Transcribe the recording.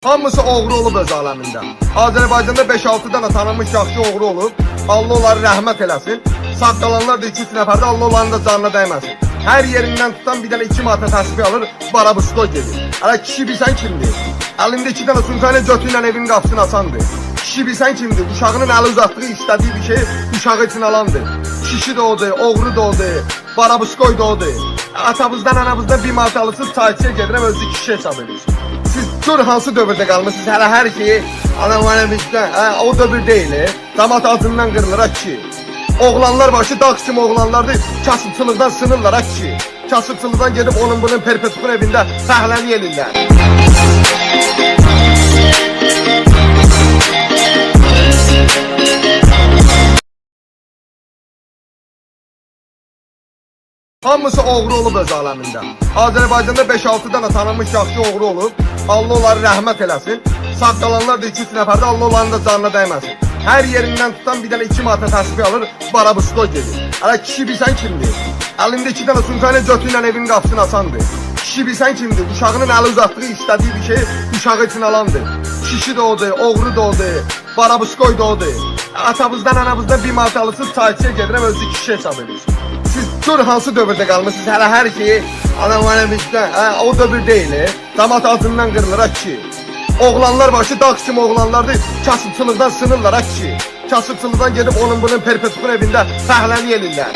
Hamısı oğru olub öz aləmində. Azərbaycanda 5-6 dənə tanınmış yaxşı oğru olub. Allah onları rəhmət eləsin. Sağ qalanlar da 2-3 nəfər də Allah onların da canına dəyməsin. Hər yerindən tutan bir dənə 2 maddə təsbih alır, barabustoy gedir. Hələ kişi bilsən kimdir? Əlində 2 dənə sumkayla götü ilə evin qapısını açandır. Kişi bilsən kimdir? Uşağının əli uzatdığı, istədiyi bir şey uşağı için alandır. Kişi də odur, oğru da odur, barabustoy da odur. Atamızdan, anamızdan bir maddə alırsınız, çayçıya gedirəm, özü kişi hesab edirsiniz. Siz gör hansı dövrdə qalmışsınız, hələ hər şeyi anam bizdən, o dövr deyil. Damat altından qırılır ki. Oğlanlar başı dağ kimi oğlanlardır, kasıbçılıqdan sınırlar ki. Kasıbçılıqdan gedib onun bunun perpetuun evində fəhləni elirlər. Hamısı oğru olub öz aləmində. Azərbaycanda 5-6 dənə tanınmış yaxşı oğru olub. Allah onları rəhmət eləsin. Sağ qalanlar da 2-3 nəfər də Allah onların da canına dəyməsin. Hər yerindən tutan bir dənə 2 maddə təsbih alır, barabustoy gedir. Hələ kişi bilsən kimdir? Əlində 2 dənə sumkayla götü ilə evin qapısını açandır. Kişi bilsən kimdir? Uşağının əli uzatdığı, istədiyi bir şey uşağı için alandır. Kişi də odur, oğru da odur, barabustoy da odur. Atamızdan, anamızdan bir maddə alırsınız, çayçıya gedirəm, özü kişi hesab edirsiniz. Siz gör hansı dövrdə qalmışsınız, hələ hər şeyi anam bizdən, o dövr deyil. Damat altından qırılır ki. Oğlanlar başı dağ kimi oğlanlardır, kasıbçılıqdan sınırlar ki. Kasıbçılıqdan gedib onun bunun perpetuun evində fəhləni elirlər.